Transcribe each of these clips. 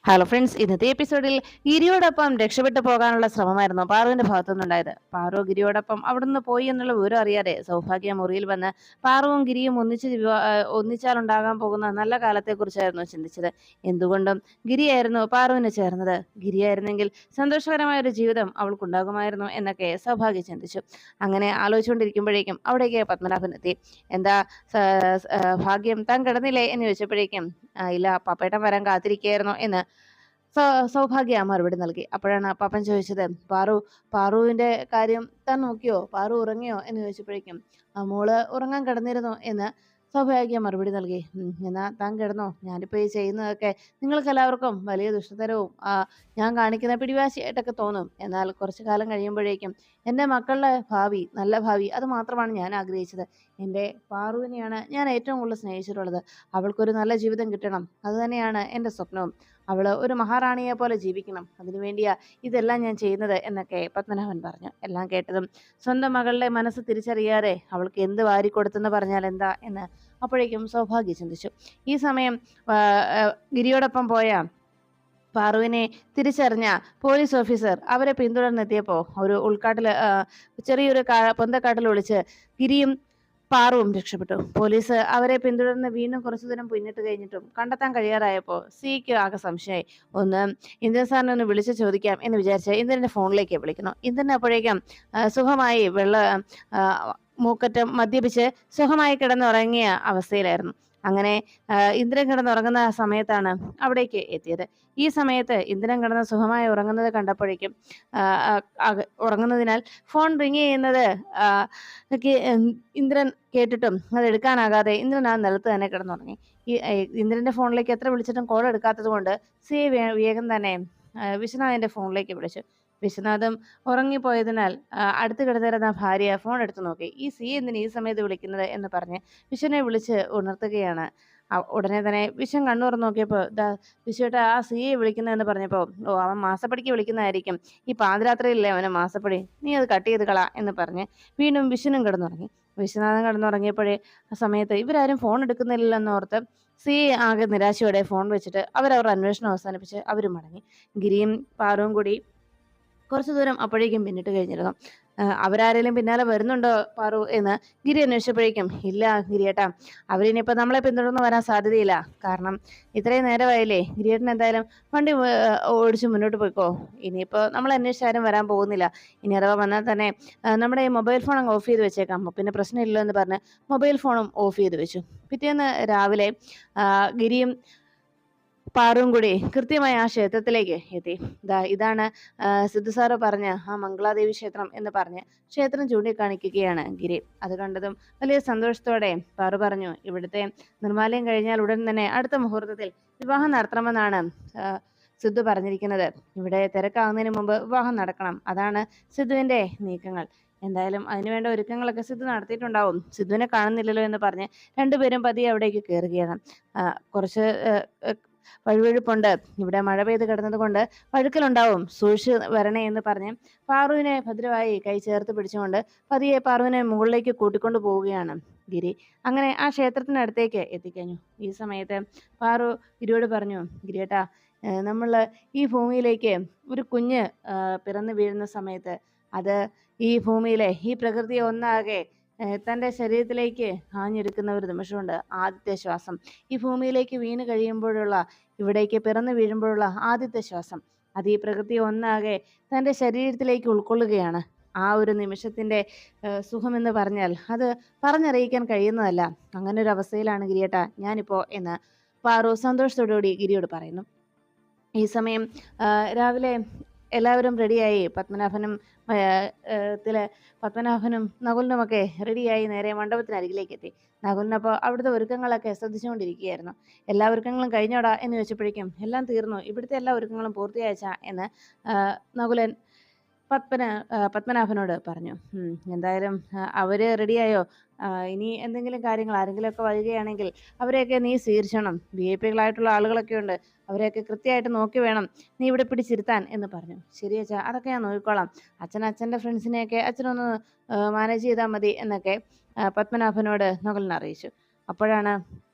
Hello friends, ഇന്നത്തെ എപ്പിസോഡിൽ ഗിരിയോടൊപ്പം രക്ഷപ്പെട്ടു പോകാനുള്ള ശ്രമമായിരുന്നു പാറുവിന്റെ ഭാഗത്തുനിന്നുണ്ടായത്. പാറു ഗിരിയോടൊപ്പം അവിടുന്ന് പോയി എന്നുള്ള വിവരം അറിയാതെ സൗഭാഗ്യ മുറിയിൽ വന്ന് പാറുവും ഗിരിയും ഒന്നിച്ചാലുണ്ടാകാൻ പോകുന്ന നല്ല കാലത്തെക്കുറിച്ചായിരുന്നു ചിന്തിച്ചത്. എന്തുകൊണ്ടും ഗിരിയായിരുന്നു പാറുവിന് ചേർന്നത്. ഗിരിയായിരുന്നെങ്കിൽ സന്തോഷകരമായ ഒരു ജീവിതം അവൾക്കുണ്ടാകുമായിരുന്നു എന്നൊക്കെ സൗഭാഗ്യ ചിന്തിച്ചു. അങ്ങനെ ആലോചിച്ചുകൊണ്ടിരിക്കുമ്പോഴേക്കും അവിടേക്ക് പത്മനാഭൻ എത്തി. എന്താ ഭാഗ്യം, താൻ കിടന്നില്ലേ എന്ന് ചോദിച്ചപ്പോഴേക്കും ഇല്ല, പപ്പേട്ടൻ വരാൻ കാത്തിരിക്കുകയായിരുന്നു എന്ന് സൗഭാഗ്യ മറുപടി നൽകി. അപ്പോഴാണ് പാപ്പൻ ചോദിച്ചത്, പാറുവിന്റെ കാര്യം താൻ നോക്കിയോ, പാറു ഉറങ്ങിയോ എന്ന് ചോദിച്ചപ്പോഴേക്കും മോള് ഉറങ്ങാൻ കിടന്നിരുന്നു എന്ന് സൗഭാഗ്യ മറുപടി നൽകി. എന്നാ താൻ കിടന്നോ, ഞാനിപ്പോ ഈ ചെയ്യുന്നതൊക്കെ നിങ്ങൾക്ക് എല്ലാവർക്കും വലിയ ദുഷ്ടതരവും ഞാൻ കാണിക്കുന്ന പിടിവാശിയായിട്ടൊക്കെ തോന്നും. എന്നാൽ കുറച്ചു കാലം കഴിയുമ്പോഴേക്കും എൻ്റെ മക്കളുടെ ഭാവി, നല്ല ഭാവി, അത് മാത്രമാണ് ഞാൻ ആഗ്രഹിച്ചത്. എൻ്റെ പാറുവിനെയാണ് ഞാൻ ഏറ്റവും കൂടുതൽ സ്നേഹിച്ചിട്ടുള്ളത്. അവൾക്കൊരു നല്ല ജീവിതം കിട്ടണം, അത് തന്നെയാണ് എൻ്റെ സ്വപ്നവും. അവള് ഒരു മഹാറാണിയെ പോലെ ജീവിക്കണം, അതിനുവേണ്ടിയാ ഇതെല്ലാം ഞാൻ ചെയ്യുന്നത് എന്നൊക്കെ പത്മനാഭൻ പറഞ്ഞു. എല്ലാം കേട്ടതും സ്വന്തം മകളുടെ മനസ്സ് തിരിച്ചറിയാതെ അവൾക്ക് എന്ത് വാരിക്കൊടുത്തെന്ന് പറഞ്ഞാൽ എന്താ എന്ന് അപ്പോഴേക്കും സൗഭാഗ്യ ചിന്തിച്ചു. ഈ സമയം ഗിരിയോടൊപ്പം പോയ പാറുവിനെ തിരിച്ചറിഞ്ഞ പോലീസ് ഓഫീസർ അവരെ പിന്തുടർന്നെത്തിയപ്പോൾ ഒരു ചെറിയൊരു പൊന്തക്കാട്ടിൽ ഒളിച്ച് ഗിരിയും പാറുവും രക്ഷപ്പെട്ടു. പോലീസ് അവരെ പിന്തുടർന്ന് വീണ്ടും കുറച്ചു ദൂരം പിന്നിട്ട് കഴിഞ്ഞിട്ടും കണ്ടെത്താൻ കഴിയാറായപ്പോൾ സിക്ക് ആകെ സംശയമായി. ഒന്ന് ഇന്ദ്രൻ സാറിനെ ഒന്ന് വിളിച്ചു ചോദിക്കാം എന്ന് വിചാരിച്ച് ഇന്ദ്രന്റെ ഫോണിലേക്ക് വിളിക്കുന്നു. ഇന്ദ്രൻ അപ്പോഴേക്കും സുഖമായി മൂക്കറ്റം മദ്യപിച്ച് സുഖമായി കിടന്നുറങ്ങിയ അവസ്ഥയിലായിരുന്നു. അങ്ങനെ ഇന്ദ്രൻ കിടന്നുറങ്ങുന്ന സമയത്താണ് അവിടേക്ക് എത്തിയത്. ഈ സമയത്ത് ഇന്ദ്രൻ കിടന്ന് സുഖമായി ഉറങ്ങുന്നത് കണ്ടപ്പോഴേക്കും ഉറങ്ങുന്നതിനാൽ ഫോൺ റിങ് ചെയ്യുന്നത് ഇന്ദ്രൻ കേട്ടിട്ടും അത് എടുക്കാനാകാതെ ഇന്ദ്രൻ ആ നിലത്ത് തന്നെ കിടന്നുറങ്ങി. ഈ ഇന്ദ്രന്റെ ഫോണിലേക്ക് എത്ര വിളിച്ചിട്ടും കോൾ എടുക്കാത്തത് കൊണ്ട് സി വേഗം തന്നെ വിശ്വനാഥിന്റെ ഫോണിലേക്ക് വിളിച്ചു. വിശ്വനാഥും ഉറങ്ങിപ്പോയതിനാൽ അടുത്ത് കിടന്നിരുന്ന ഭാര്യ ഫോൺ എടുത്തു നോക്കി. ഈ സി എന്തിന് ഈ സമയത്ത് വിളിക്കുന്നത് എന്ന് പറഞ്ഞ് വിശ്വനെ വിളിച്ച് ഉണർത്തുകയാണ്. ഉടനെ തന്നെ വിശ്വൻ കണ്ണു തുറന്ന് നോക്കിയപ്പോൾ വിശ്വട്ട ആ സിയെ വിളിക്കുന്നതെന്ന് പറഞ്ഞപ്പോൾ, ഓ അവൻ മാസപ്പടിക്ക് വിളിക്കുന്നതായിരിക്കും, ഈ പാതിരാത്രിയിലല്ലേ അവന് മാസപ്പടി, നീ അത് കട്ട് ചെയ്ത് കളാ എന്ന് പറഞ്ഞ് വീണ്ടും വിശ്വനും കിടന്നുറങ്ങി. വിശ്വനാഥൻ കിടന്നുറങ്ങിയപ്പോഴേ ആ സമയത്ത് ഇവരാരും ഫോൺ എടുക്കുന്നില്ലെന്നോർത്ത് സി ആകെ നിരാശയോടെ ഫോൺ വെച്ചിട്ട് അവരവരുടെ അന്വേഷണം അവസാനിപ്പിച്ച് അവർ മടങ്ങി. ഗിരിയും പാറുവും കൂടി കുറച്ചു ദൂരം അപ്പോഴേക്കും പിന്നിട്ട് കഴിഞ്ഞിരുന്നു. അവരാരെങ്കിലും പിന്നാലെ വരുന്നുണ്ടോ പാറു എന്ന് ഗിരി അന്വേഷിച്ചപ്പോഴേക്കും, ഇല്ല ഗിരിയേട്ടാ, അവരിനിയിപ്പോൾ നമ്മളെ പിന്തുടർന്ന് വരാൻ സാധ്യതയില്ല. കാരണം ഇത്രയും നേരമായില്ലേ, ഗിരിയേട്ടൻ എന്തായാലും വണ്ടി ഓടിച്ച് മുന്നോട്ട് പോയിക്കോ, ഇനിയിപ്പോൾ നമ്മൾ അന്വേഷിച്ചാരും വരാൻ പോകുന്നില്ല. ഇനി അഥവാ വന്നാൽ തന്നെ നമ്മുടെ ഈ മൊബൈൽ ഫോൺ അങ്ങ് ഓഫ് ചെയ്ത് വെച്ചേക്കാം, പിന്നെ പ്രശ്നമില്ലല്ലോ എന്ന് പറഞ്ഞ് മൊബൈൽ ഫോണും ഓഫ് ചെയ്ത് വെച്ചു. പിറ്റേന്ന് രാവിലെ ഗിരിയും പാറും കൂടി കൃത്യമായി ആ ക്ഷേത്രത്തിലേക്ക് എത്തി. ഇതാണ് സിദ്ധു സാറ് പറഞ്ഞ ആ മംഗളാദേവി ക്ഷേത്രം എന്ന് പറഞ്ഞ് ക്ഷേത്രം ചൂണ്ടിക്കാണിക്കുകയാണ് ഗിരി. അത് കണ്ടതും വലിയ സന്തോഷത്തോടെ പാറു പറഞ്ഞു, ഇവിടുത്തെ നിർമ്മാലയം കഴിഞ്ഞാൽ ഉടൻ തന്നെ അടുത്ത മുഹൂർത്തത്തിൽ വിവാഹം നടത്തണമെന്നാണ് സിദ്ധു പറഞ്ഞിരിക്കുന്നത്. ഇവിടെ തിരക്കാവുന്നതിന് മുമ്പ് വിവാഹം നടക്കണം, അതാണ് സിദ്ധുവിന്റെ നീക്കങ്ങൾ. എന്തായാലും അതിനുവേണ്ട ഒരുക്കങ്ങളൊക്കെ സിദ്ധു നടത്തിയിട്ടുണ്ടാവും. സിദ്ധുവിനെ കാണുന്നില്ലല്ലോ എന്ന് പറഞ്ഞ് രണ്ടുപേരും പതിയെ അവിടേക്ക് കയറുകയാണ്. കുറച്ച് വഴുവഴുപ്പുണ്ട്, ഇവിടെ മഴ പെയ്ത് കിടന്നത് കൊണ്ട് വഴുക്കലുണ്ടാവും, സൂക്ഷിച്ച് വരണേ എന്ന് പറഞ്ഞ് പാറുവിനെ ഭദ്രമായി കൈ ചേർത്ത് പിടിച്ചുകൊണ്ട് പതിയെ പാറുവിനെ മുകളിലേക്ക് കൂട്ടിക്കൊണ്ടു പോവുകയാണ് ഗിരി. അങ്ങനെ ആ ക്ഷേത്രത്തിനടുത്തേക്ക് എത്തിക്കഴിഞ്ഞു. ഈ സമയത്ത് പാറു ഗിരിയോട് പറഞ്ഞു, ഗിരിയേട്ടാ, നമ്മൾ ഈ ഭൂമിയിലേക്ക് ഒരു കുഞ്ഞ് പിറന്നു വീഴുന്ന സമയത്ത് അത് ഈ ഭൂമിയിലെ ഈ പ്രകൃതി ഒന്നാകെ തൻ്റെ ശരീരത്തിലേക്ക് ആഞ്ഞെടുക്കുന്ന ഒരു നിമിഷമുണ്ട്, ആദ്യത്തെ ശ്വാസം. ഈ ഭൂമിയിലേക്ക് വീണ് കഴിയുമ്പോഴുള്ള, ഇവിടേക്ക് പിറന്നു വീഴുമ്പോഴുള്ള ആദ്യത്തെ ശ്വാസം, അത് ഈ പ്രകൃതി ഒന്നാകെ തൻ്റെ ശരീരത്തിലേക്ക് ഉൾക്കൊള്ളുകയാണ്. ആ ഒരു നിമിഷത്തിൻ്റെ സുഖമെന്ന് പറഞ്ഞാൽ അത് പറഞ്ഞറിയിക്കാൻ കഴിയുന്നതല്ല. അങ്ങനെ ഒരു അവസ്ഥയിലാണ് ഗിരിയേട്ട ഞാനിപ്പോൾ എന്ന് പാറു സന്തോഷത്തോടുകൂടി ഗിരിയോട് പറയുന്നു. ഈ സമയം രാവിലെ എല്ലാവരും റെഡിയായി. പത്മനാഭനും നകുലിനുമൊക്കെ റെഡിയായി നേരെ മണ്ഡപത്തിനരികിലേക്ക് എത്തി. നകുലിനപ്പോൾ അവിടുത്തെ ഒരുക്കങ്ങളൊക്കെ ശ്രദ്ധിച്ചുകൊണ്ടിരിക്കുകയായിരുന്നു. എല്ലാ ഒരുക്കങ്ങളും കഴിഞ്ഞോടാ എന്ന് ചോദിച്ചപ്പോഴേക്കും, എല്ലാം തീർന്നു, ഇവിടുത്തെ എല്ലാ ഒരുക്കങ്ങളും പൂർത്തിയാച്ച എന്ന് നകുലൻ പത്മനാഭനോട് പറഞ്ഞു. എന്തായാലും അവര് റെഡിയായോ? ഇനി എന്തെങ്കിലും കാര്യങ്ങൾ ആരെങ്കിലുമൊക്കെ വരികയാണെങ്കിൽ അവരെയൊക്കെ നീ സ്വീകരിച്ചണം. VIP കളായിട്ടുള്ള ആളുകളൊക്കെ ഉണ്ട്, അവരെയൊക്കെ കൃത്യമായിട്ട് നോക്കി വേണം നീ ഇവിടെ പിടിച്ചിരുത്താൻ എന്ന് പറഞ്ഞു. ശരി അച്ഛാ, അതൊക്കെ ഞാൻ നോക്കിക്കോളാം. അച്ഛൻ്റെ ഫ്രണ്ട്സിനെയൊക്കെ അച്ഛനൊന്ന് മാനേജ് ചെയ്താൽ മതി എന്നൊക്കെ പത്മനാഭനോട് നകുലൻ അറിയിച്ചു. അപ്പോഴാണ്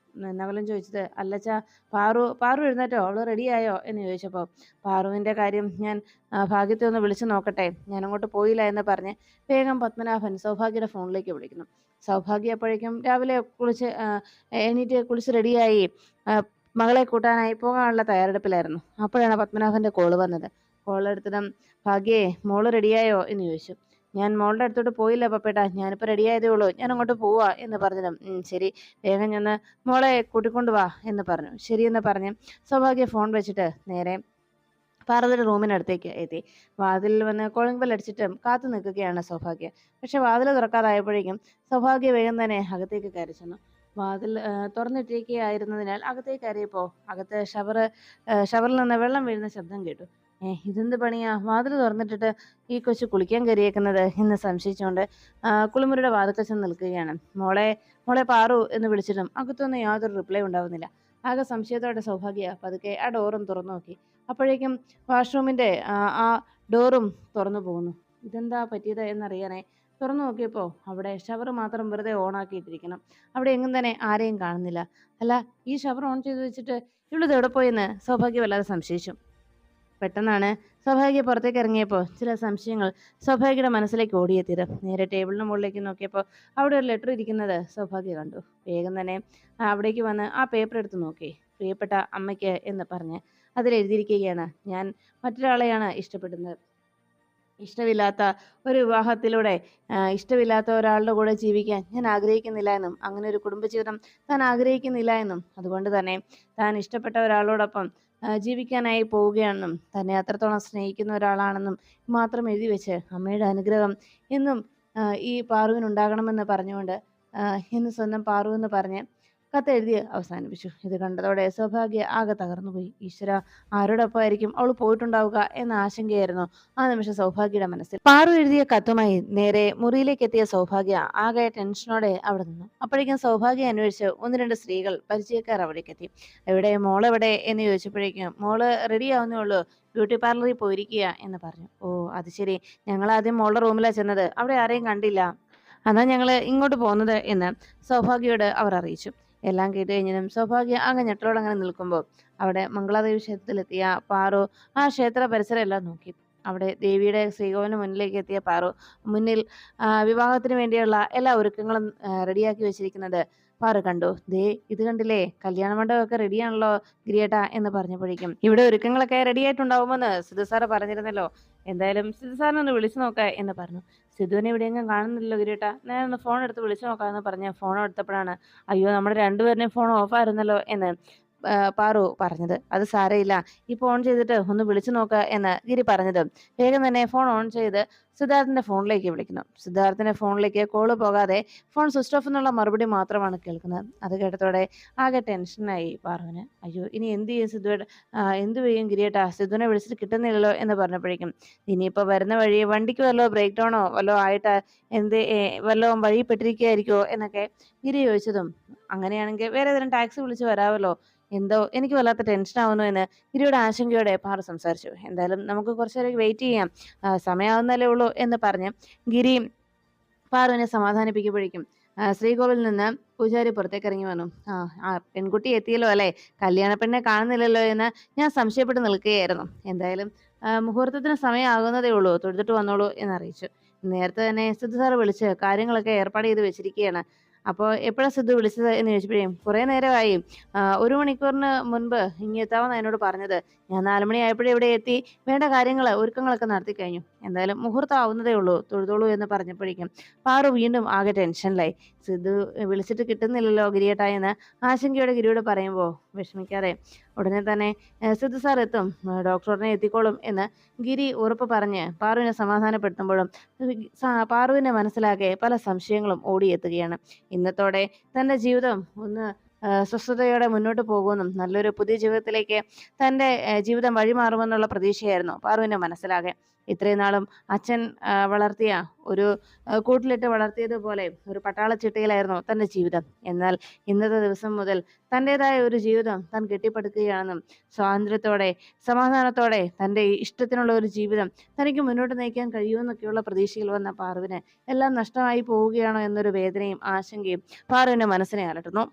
നവലൻ ചോദിച്ചത്. അല്ലച്ചാ, പാറു പാറു എഴുന്നേറ്റോ? അവള് റെഡിയായോ എന്ന് ചോദിച്ചപ്പോൾ, പാറുവിൻ്റെ കാര്യം ഞാൻ ഭാഗ്യത്തെ ഒന്ന് വിളിച്ചു നോക്കട്ടെ, ഞാൻ അങ്ങോട്ട് പോയില്ല എന്ന് പറഞ്ഞ് വേഗം പത്മനാഭൻ സൗഭാഗ്യയുടെ ഫോണിലേക്ക് വിളിക്കുന്നു. സൗഭാഗ്യ അപ്പോഴേക്കും രാവിലെ എണീറ്റ് കുളിച്ച് റെഡിയായി മകളെ കൂട്ടാനായി പോകാനുള്ള തയ്യാറെടുപ്പിലായിരുന്നു. അപ്പോഴാണ് പത്മനാഭന്റെ കോള് വന്നത്. കോൾ എടുത്തതും, ഭാഗ്യേ, മോള് റെഡിയായോ എന്ന് ചോദിച്ചു. ഞാൻ മോളുടെ അടുത്തോട്ട് പോയില്ല പപ്പേട്ടാ, ഞാനിപ്പോൾ റെഡിയായതേ ഉള്ളൂ, ഞാൻ അങ്ങോട്ട് പോവാ എന്ന് പറഞ്ഞതും, ശരി, വേഗം ചെന്ന് മോളെ കൂട്ടിക്കൊണ്ട് വാ എന്ന് പറഞ്ഞു. ശരിയെന്ന് പറഞ്ഞ് സൗഭാഗ്യ ഫോൺ വെച്ചിട്ട് നേരെ പാർവതിയുടെ റൂമിനടുത്തേക്ക് എത്തി. വാതിലിൽ വന്ന് കോളിംഗ് ബെൽ അടിച്ചിട്ട് കാത്തു നിൽക്കുകയാണ് സൗഭാഗ്യ. പക്ഷെ വാതിൽ തുറക്കാതായപ്പോഴേക്കും സൗഭാഗ്യ വേഗം തന്നെ അകത്തേക്ക് കയറി ചെന്നു. വാതിൽ തുറന്നിട്ടിരിക്കുകയായിരുന്നതിനാൽ അകത്തേക്ക് കയറിയപ്പോൾ അകത്ത് ഷവറിൽ നിന്ന് വെള്ളം വീഴുന്ന ശബ്ദം കേട്ടു. ഇതെന്ത് പണിയാ, വാതിൽ തുറന്നിട്ടിട്ട് ഈ കൊച്ചു കുളിക്കാൻ കയറിയേക്കുന്നത് എന്ന് സംശയിച്ചുകൊണ്ട് കുളിമുറിയുടെ വാതിൽക്കൽ ചെന്ന് നിൽക്കുകയാണ്. മോളെ മോളെ പാറു എന്ന് വിളിച്ചിട്ടും അകത്തൊന്നും യാതൊരു റിപ്ലൈ ഉണ്ടാവുന്നില്ല. ആകെ സംശയത്തോടെ സൗഭാഗ്യ പതുക്കെ ആ ഡോറും തുറന്നു നോക്കി. അപ്പോഴേക്കും വാഷ്റൂമിന്റെ ആ ഡോറും തുറന്നു പോകുന്നു. ഇതെന്താ പറ്റിയത് എന്നറിയാനേ തുറന്നു നോക്കിയപ്പോൾ അവിടെ ഷവർ മാത്രം വെറുതെ ഓണാക്കിയിട്ടിരിക്കണം. അവിടെ എങ്ങും തന്നെ ആരെയും കാണുന്നില്ല. അല്ല, ഈ ഷവർ ഓൺ ചെയ്ത് വെച്ചിട്ട് ഇവളിത് എവിടെ പോയെന്ന് സൗഭാഗ്യ വല്ലാതെ സംശയിച്ചു. പെട്ടെന്നാണ് സൗഭാഗ്യ പുറത്തേക്ക് ഇറങ്ങിയപ്പോൾ ചില സംശയങ്ങൾ സൗഭാഗ്യയുടെ മനസ്സിലേക്ക് ഓടിയെത്തിയത്. നേരെ ടേബിളിന് മുകളിലേക്ക് നോക്കിയപ്പോൾ അവിടെ ഒരു ലെറ്റർ ഇരിക്കുന്നത് സൗഭാഗ്യ കണ്ടു. വേഗം തന്നെ അവിടേക്ക് വന്ന് ആ പേപ്പർ എടുത്ത് നോക്കി. പ്രിയപ്പെട്ട അമ്മയ്ക്ക് എന്ന് പറഞ്ഞ് അതിലെഴുതിയിരിക്കുകയാണ്, ഞാൻ മറ്റൊരാളെയാണ് ഇഷ്ടപ്പെടുന്നത്. ഇഷ്ടമില്ലാത്ത ഒരു വിവാഹത്തിലൂടെ ഇഷ്ടമില്ലാത്ത ഒരാളുടെ കൂടെ ജീവിക്കാൻ ഞാൻ ആഗ്രഹിക്കുന്നില്ല എന്നും, അങ്ങനെ ഒരു കുടുംബജീവിതം താൻ ആഗ്രഹിക്കുന്നില്ല എന്നും, അതുകൊണ്ട് തന്നെ താൻ ഇഷ്ടപ്പെട്ട ഒരാളോടൊപ്പം ജീവിക്കാനായി പോവുകയാണെന്നും, തന്നെ അത്രത്തോളം സ്നേഹിക്കുന്ന ഒരാളാണെന്നും മാത്രം എഴുതി വെച്ച് അമ്മയുടെ അനുഗ്രഹം എന്നും ഈ പാറുവിനുണ്ടാകണമെന്ന് പറഞ്ഞുകൊണ്ട് എന്ന് സ്വന്തം പാറു എന്ന് പറഞ്ഞ് കത്തെഴുതി അവസാനിപ്പിച്ചു. ഇത് കണ്ടതോടെ സൗഭാഗ്യ ആകെ തകർന്നുപോയി. ഈശ്വര, ആരോടൊപ്പമായിരിക്കും അവൾ പോയിട്ടുണ്ടാവുക എന്ന ആശങ്കയായിരുന്നു ആ നിമിഷം സൗഭാഗ്യയുടെ മനസ്സിൽ. പാറു എഴുതിയ കത്തുമായി നേരെ മുറിയിലേക്ക് എത്തിയ സൗഭാഗ്യ ആകെ ടെൻഷനോടെ അവിടെ നിന്നു. അപ്പോഴേക്കും സൗഭാഗ്യ അന്വേഷിച്ച് ഒന്ന് രണ്ട് സ്ത്രീകൾ പരിചയക്കാർ അവിടേക്ക് എത്തി. എവിടെ മോളെവിടെ എന്ന് ചോദിച്ചപ്പോഴേക്കും, മോള് റെഡി ആവുന്നേ ഉള്ളൂ, ബ്യൂട്ടി പാർലറിൽ പോയിരിക്കുക എന്ന് പറഞ്ഞു. ഓ, അത് ശരി, ഞങ്ങൾ ആദ്യം മോളുടെ റൂമിലാണ് ചെന്നത്, അവിടെ ആരെയും കണ്ടില്ല, അതാ ഞങ്ങൾ ഇങ്ങോട്ട് പോകുന്നത് എന്ന് സൗഭാഗ്യയോട് അവർ അറിയിച്ചു. എല്ലാം കേട്ട് കഴിഞ്ഞതും സൗഭാഗ്യ ആകെ ഞെട്ടലോടെ അങ്ങനെ നിൽക്കുമ്പോൾ അവിടെ മംഗളാദേവി ക്ഷേത്രത്തിലെത്തിയ പാറു ആ ക്ഷേത്ര പരിസരം എല്ലാം നോക്കി. അവിടെ ദേവിയുടെ ശ്രീകോവിന് മുന്നിലേക്ക് എത്തിയ പാറു മുന്നിൽ വിവാഹത്തിന് വേണ്ടിയുള്ള എല്ലാ ഒരുക്കങ്ങളും റെഡിയാക്കി വെച്ചിരിക്കുന്നത് പാറു കണ്ടു. ദേ, ഇത് കണ്ടില്ലേ, കല്യാണ മണ്ഡപമൊക്കെ റെഡിയാണല്ലോ ഗിരിയേട്ടാ എന്ന് പറഞ്ഞപ്പോഴേക്കും, ഇവിടെ ഒരുക്കങ്ങളൊക്കെ റെഡി ആയിട്ടുണ്ടാവുമെന്ന് സിദ്ധു സാറ് പറഞ്ഞിരുന്നല്ലോ, എന്തായാലും സിദ്ധു സാറിനെ ഒന്ന് വിളിച്ചു നോക്ക എന്ന് പറഞ്ഞു. സിദ്ധുവിനെ ഇവിടെയെങ്കിലും കാണുന്നില്ലല്ലോ ഗിരിയേട്ടാ, ഞാൻ ഒന്ന് ഫോൺ എടുത്ത് വിളിച്ചു നോക്കാമെന്ന് പറഞ്ഞ് ഫോൺ എടുത്തപ്പോഴാണ്, അയ്യോ, നമ്മുടെ രണ്ടുപേരുടെയും ഫോൺ ഓഫായിരുന്നല്ലോ എന്ന് പാറു പറഞ്ഞത്. അത് സാരമില്ല, ഇപ്പോൾ ഓൺ ചെയ്തിട്ട് ഒന്ന് വിളിച്ചു നോക്കുക എന്ന് ഗിരി പറഞ്ഞത് വേഗം തന്നെ ഫോൺ ഓൺ ചെയ്ത് സിദ്ധാർത്ഥിന്റെ ഫോണിലേക്ക് വിളിക്കുന്നു. സിദ്ധാർത്ഥിന്റെ ഫോണിലേക്ക് കോള് പോകാതെ ഫോൺ സ്വിച്ച് ഓഫ് എന്നുള്ള മറുപടി മാത്രമാണ് കേൾക്കുന്നത്. അത് കേട്ടതോടെ ആകെ ടെൻഷനായി പാറുവിന്. അയ്യോ, ഇനി എന്ത് ചെയ്യും സിദ്ധുവേട്ട, എന്ത് ചെയ്യും ഗിരിയേട്ടാ, സിദ്ധുവിനെ വിളിച്ചിട്ട് കിട്ടുന്നില്ലല്ലോ എന്ന് പറഞ്ഞപ്പോഴേക്കും, ഇനിയിപ്പോൾ വരുന്ന വഴി വണ്ടിക്ക് വല്ലോ ബ്രേക്ക് ഡൗണോ വല്ലോ ആയിട്ട് വല്ലോ വഴി പെട്ടിരിക്കുകയായിരിക്കുമോ എന്നൊക്കെ ഗിരി ചോദിച്ചതും, അങ്ങനെയാണെങ്കിൽ വേറെ ഏതെങ്കിലും ടാക്സി വിളിച്ച് വരാമല്ലോ, എന്തോ എനിക്ക് വല്ലാത്ത ടെൻഷൻ ആവുന്നു എന്ന് ഗിരിയുടെ ആശങ്കയോടെ പാറു സംസാരിച്ചു. എന്തായാലും നമുക്ക് കുറച്ചേരം വെയിറ്റ് ചെയ്യാം, സമയമാവുന്നല്ലേ ഉള്ളൂ എന്ന് പറഞ്ഞ് ഗിരി പാറുവിനെ സമാധാനിപ്പിക്കുമ്പോഴേക്കും ശ്രീകോവിൽ നിന്ന് പൂജാരി പുറത്തേക്ക് ഇറങ്ങി വന്നു. പെൺകുട്ടി എത്തിയല്ലോ അല്ലേ, കല്യാണ പെണ്ണെ കാണുന്നില്ലല്ലോ എന്ന് ഞാൻ സംശയപ്പെട്ട് നിൽക്കുകയായിരുന്നു. എന്തായാലും മുഹൂർത്തത്തിന് സമയമാകുന്നതേ ഉള്ളൂ, തൊഴുതിട്ട് വന്നോളൂ എന്നറിയിച്ചു. നേരത്തെ തന്നെ സിദ്ധു സാറ് വിളിച്ച് കാര്യങ്ങളൊക്കെ ഏർപ്പാട് ചെയ്ത് വെച്ചിരിക്കുകയാണ്. അപ്പോൾ എപ്പോഴാണ് സിദ്ധു വിളിച്ചത് എന്ന് ചോദിച്ചപ്പോഴേ, കുറേ നേരമായി, 1 മണിക്കൂറിന് മുൻപ് ഇങ്ങ് എത്താമെന്ന് എന്നോട് പറഞ്ഞത്, ഞാൻ 4 മണി ആയപ്പോഴേ ഇവിടെ എത്തി വേണ്ട ഒരുക്കങ്ങളൊക്കെ നടത്തി കഴിഞ്ഞു, എന്തായാലും മുഹൂർത്തം ആവുന്നതേ ഉള്ളൂ, തൊഴുതോളൂ എന്ന് പറഞ്ഞപ്പോഴേക്കും പാറു വീണ്ടും ആകെ ടെൻഷനിലായി. സിദ്ധു വിളിച്ചിട്ട് കിട്ടുന്നില്ലല്ലോ ഗിരിയേട്ടാ എന്ന് ആശങ്കയോടെ ഗിരിയോട് പറയുമ്പോൾ, വിഷമിക്കാതെ, ഉടനെ തന്നെ സിദ്ധു സാർ എത്തും, ഡോക്ടറിനെ എത്തിക്കോളും എന്ന് ഗിരി ഉറപ്പ് പറഞ്ഞ് പാറുവിനെ സമാധാനപ്പെടുത്തുമ്പോഴും പാറുവിന്റെ മനസ്സിലാകെ പല സംശയങ്ങളും ഓടിയെത്തുകയാണ്. ഇന്നത്തോടെ തൻ്റെ ജീവിതം ഒന്ന് സ്വസ്ഥതയോടെ മുന്നോട്ട് പോകുമെന്നും നല്ലൊരു പുതിയ ജീവിതത്തിലേക്ക് തൻ്റെ ജീവിതം വഴിമാറുമെന്നുള്ള പ്രതീക്ഷയായിരുന്നു പാറുവിൻ്റെ മനസ്സിലാകെ. ഇത്രയും നാളും അച്ഛൻ വളർത്തിയ ഒരു കൂട്ടിലിട്ട് വളർത്തിയതുപോലെ ഒരു പട്ടാളച്ചിട്ടയിലായിരുന്നു തൻ്റെ ജീവിതം. എന്നാൽ ഇന്നത്തെ ദിവസം മുതൽ തൻ്റെതായ ഒരു ജീവിതം താൻ കെട്ടിപ്പടുക്കുകയാണെന്നും, സ്വാതന്ത്ര്യത്തോടെ സമാധാനത്തോടെ തൻ്റെ ഇഷ്ടത്തിനുള്ള ഒരു ജീവിതം തനിക്ക് മുന്നോട്ട് നയിക്കാൻ കഴിയുമെന്നൊക്കെയുള്ള പ്രതീക്ഷയിൽ വന്ന പാറുവിന് എല്ലാം നഷ്ടമായി പോവുകയാണോ എന്നൊരു വേദനയും ആശങ്കയും പാറുവിൻ്റെ മനസ്സിനെ അലട്ടുന്നു.